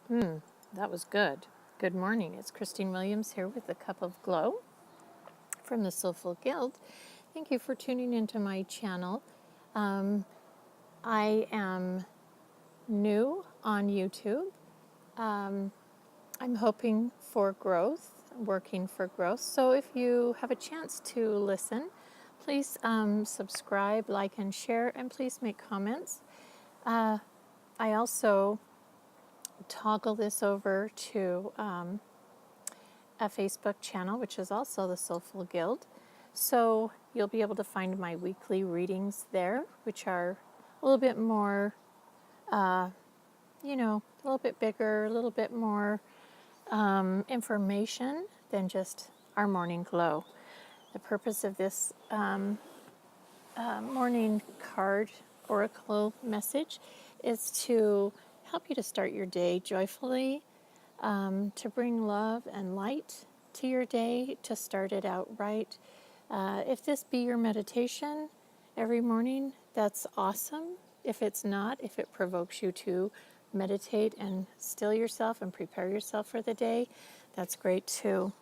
That was good. Good morning. It's Christine Williams here with a cup of glow from the Soulful Guild. Thank you for tuning into my channel. I am new on YouTube. I'm hoping for growth, working for growth. So if you have a chance to listen, please subscribe, like, and share, and please make comments. I also toggle this over to a Facebook channel, which is also the Soulful Guild. So you'll be able to find my weekly readings there, which are a little bit more, a little bit bigger, a little bit more information than just our morning glow. The purpose of this morning card oracle message is to help you to start your day joyfully, to bring love and light to your day, to start it out right. If this be your meditation every morning, that's awesome. If it's not, if it provokes you to meditate and still yourself and prepare yourself for the day, that's great too.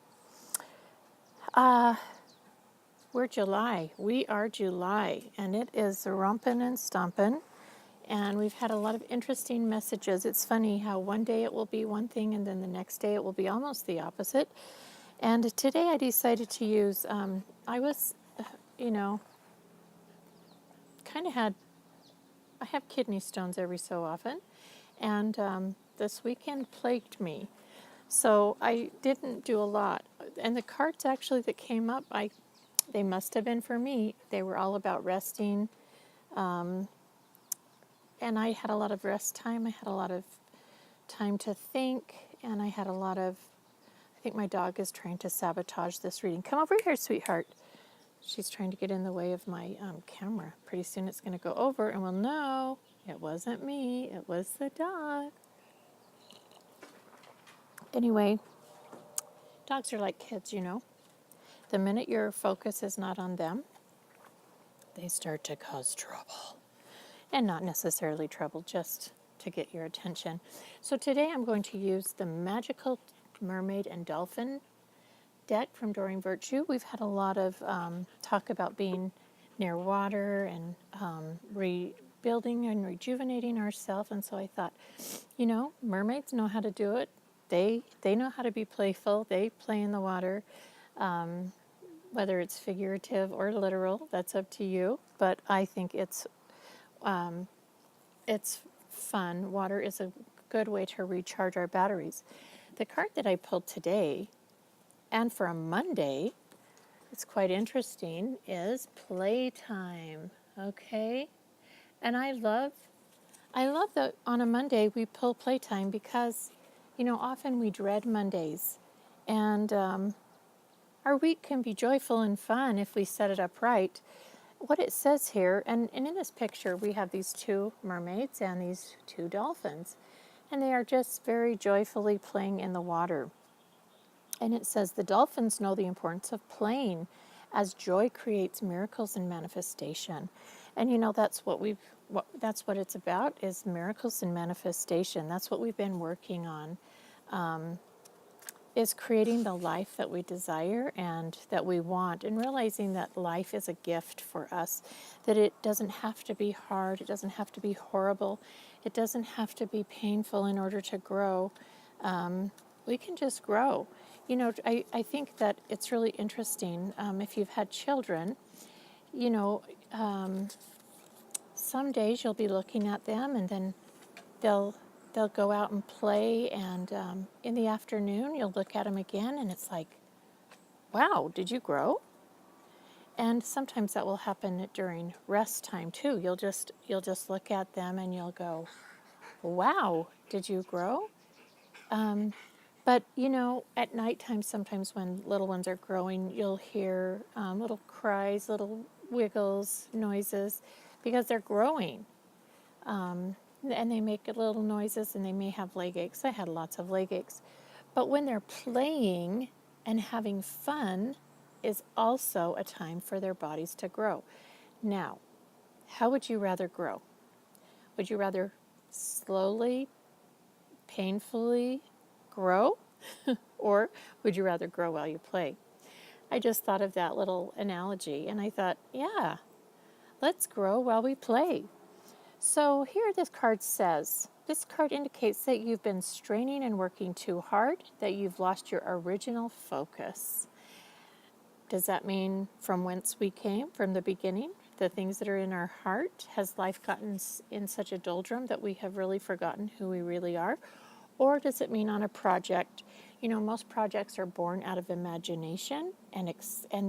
We're July. We are July, and it is rompin' and stompin'. And we've had a lot of interesting messages. It's funny how one day it will be one thing, and then the next day it will be almost the opposite. And today I decided to use, I was, you know, kind of had, I have kidney stones every so often, and this weekend plagued me. So I didn't do a lot. And the cards actually that came up, they must have been for me. They were all about resting. And I had a lot of rest time. I had a lot of time to think, and I had a lot of, I think my dog is trying to sabotage this reading. Come over here, sweetheart. She's trying to get in the way of my camera. Pretty soon it's going to go over, and we'll know it wasn't me, it was the dog. Anyway, dogs are like kids, you know. The minute your focus is not on them, they start to cause trouble. And not necessarily trouble, just to get your attention. So today I'm going to use the Magical Mermaid and Dolphin deck from Doreen Virtue. We've had a lot of talk about being near water and rebuilding and rejuvenating ourselves. And so I thought, you know, mermaids know how to do it. They know how to be playful. They play in the water. Whether it's figurative or literal, that's up to you. But I think it's fun. Water is a good way to recharge our batteries. The card that I pulled today, and for a Monday, it's quite interesting, is playtime. Okay? And I love that on a Monday we pull playtime because, you know, often we dread Mondays. And our week can be joyful and fun if we set it up right. What it says here, and in this picture we have these two mermaids and these two dolphins, and they are just very joyfully playing in the water. And it says the dolphins know the importance of playing as joy creates miracles and manifestation. And you know, that's what it's about, is miracles and manifestation. That's what we've been working on, is creating the life that we desire and that we want, and realizing that life is a gift for us, that it doesn't have to be hard, it doesn't have to be horrible, it doesn't have to be painful in order to grow. We can just grow. You know, I think that it's really interesting, if you've had children, you know, some days you'll be looking at them and then they'll go out and play, and in the afternoon you'll look at them again and it's like, wow, did you grow? And sometimes that will happen during rest time too. You'll just look at them and you'll go, wow, did you grow? But you know, at nighttime sometimes when little ones are growing, you'll hear little cries, little wiggles, noises, because they're growing. And they make little noises, and they may have leg aches. I had lots of leg aches. But when they're playing and having fun is also a time for their bodies to grow. Now, how would you rather grow? Would you rather slowly, painfully grow? Or would you rather grow while you play? I just thought of that little analogy and I thought, yeah, let's grow while we play. So here this card says, this card indicates that you've been straining and working too hard, that you've lost your original focus. Does that mean from whence we came, from the beginning? The things that are in our heart? Has life gotten in such a doldrum that we have really forgotten who we really are? Or does it mean on a project? You know, most projects are born out of imagination and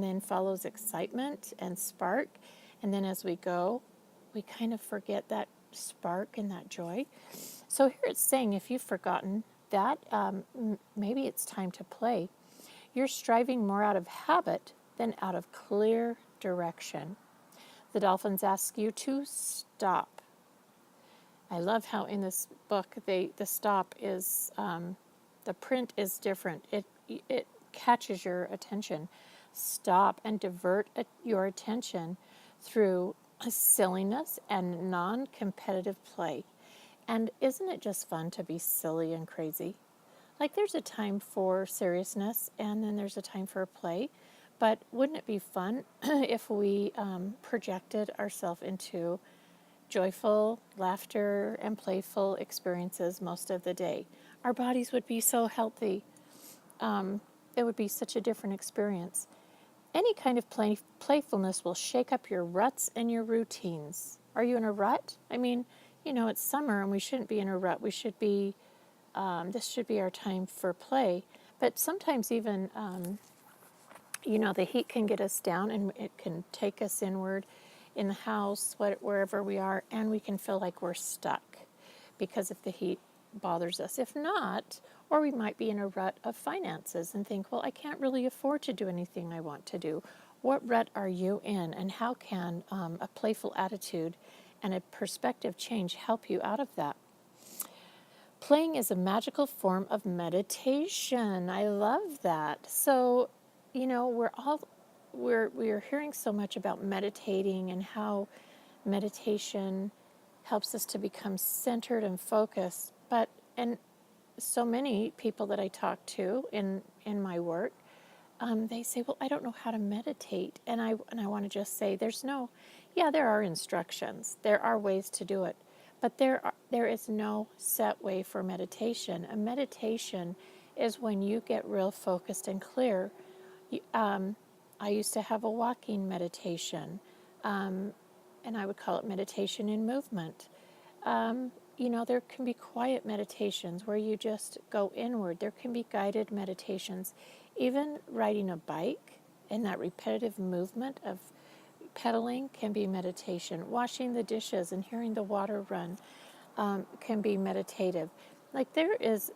then follows excitement and spark. And then as we go, we kind of forget that spark and that joy. So here it's saying if you've forgotten that, maybe it's time to play. You're striving more out of habit than out of clear direction. The dolphins ask you to stop. I love how in this book the stop is, the print is different. It catches your attention. Stop and divert your attention through silliness and non-competitive play. And isn't it just fun to be silly and crazy? Like there's a time for seriousness and then there's a time for play. But wouldn't it be fun if we projected ourselves into joyful, laughter, and playful experiences most of the day? Our bodies would be so healthy. It would be such a different experience. Any kind of playfulness will shake up your ruts and your routines. Are you in a rut? I mean, you know, it's summer and we shouldn't be in a rut. We should be, this should be our time for play. But sometimes even, you know, the heat can get us down and it can take us inward in the house, wherever we are, and we can feel like we're stuck because if the heat bothers us. If not, or we might be in a rut of finances and think, well, I can't really afford to do anything I want to do. What rut are you in, and how can a playful attitude and a perspective change help you out of that? Playing is a magical form of meditation. I love that. So, you know, we're hearing so much about meditating and how meditation helps us to become centered and focused. And so many people that I talk to in my work, they say, well, I don't know how to meditate. And I want to just say there are instructions. There are ways to do it. But there is no set way for meditation. A meditation is when you get real focused and clear. I used to have a walking meditation, and I would call it meditation in movement. You know, there can be quiet meditations where you just go inward. There can be guided meditations. Even riding a bike and that repetitive movement of pedaling can be meditation. Washing the dishes and hearing the water run can be meditative. Like there is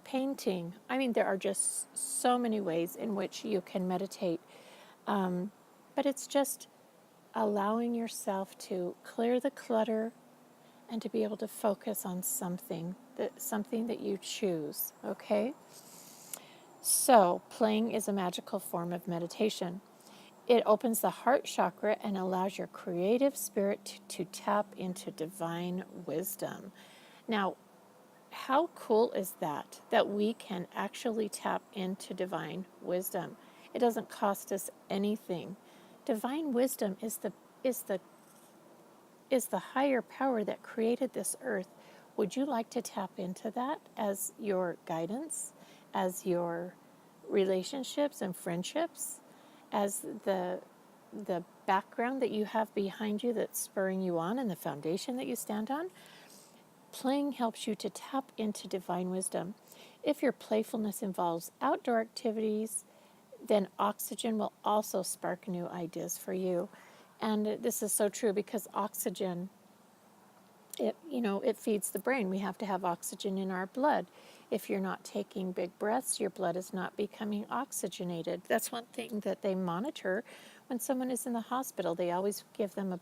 painting. I mean, there are just so many ways in which you can meditate. But it's just allowing yourself to clear the clutter and to be able to focus on something that you choose, okay? So, playing is a magical form of meditation. It opens the heart chakra and allows your creative spirit to tap into divine wisdom. Now, how cool is that we can actually tap into divine wisdom? It doesn't cost us anything. Divine wisdom is the higher power that created this earth. Would you like to tap into that as your guidance, as your relationships and friendships, as the background that you have behind you that's spurring you on and the foundation that you stand on? Playing helps you to tap into divine wisdom. If your playfulness involves outdoor activities, then oxygen will also spark new ideas for you. And this is so true because oxygen, it feeds the brain. We have to have oxygen in our blood. If you're not taking big breaths, your blood is not becoming oxygenated. That's one thing that they monitor when someone is in the hospital. They always give them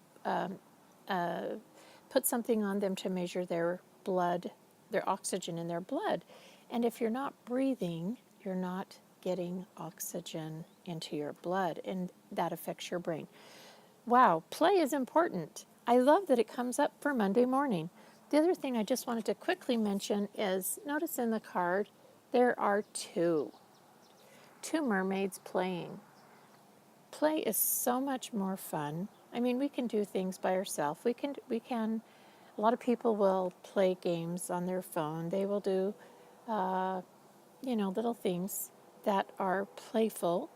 put something on them to measure their blood, their oxygen in their blood. And if you're not breathing, you're not getting oxygen into your blood, and that affects your brain. Wow, play is important. I love that it comes up for Monday morning. The other thing I just wanted to quickly mention is notice in the card there are two mermaids playing. Play is so much more fun. I mean, we can do things by ourselves. A lot of people will play games on their phone. They will do, little things that are playful.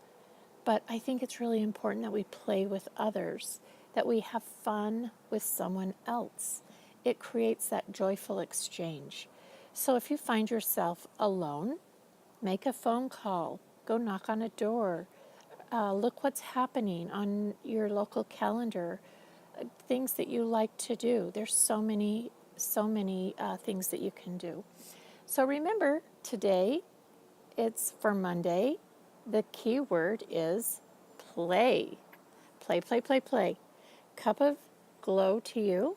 But I think it's really important that we play with others, that we have fun with someone else. It creates that joyful exchange. So if you find yourself alone, make a phone call, go knock on a door, look what's happening on your local calendar, things that you like to do. There's so many things that you can do. So remember, today it's for Monday. The key word is play. Play, play, play, play. Cup of glow to you.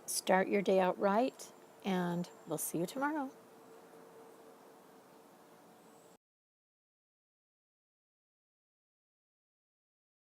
Start your day out right, and we'll see you tomorrow.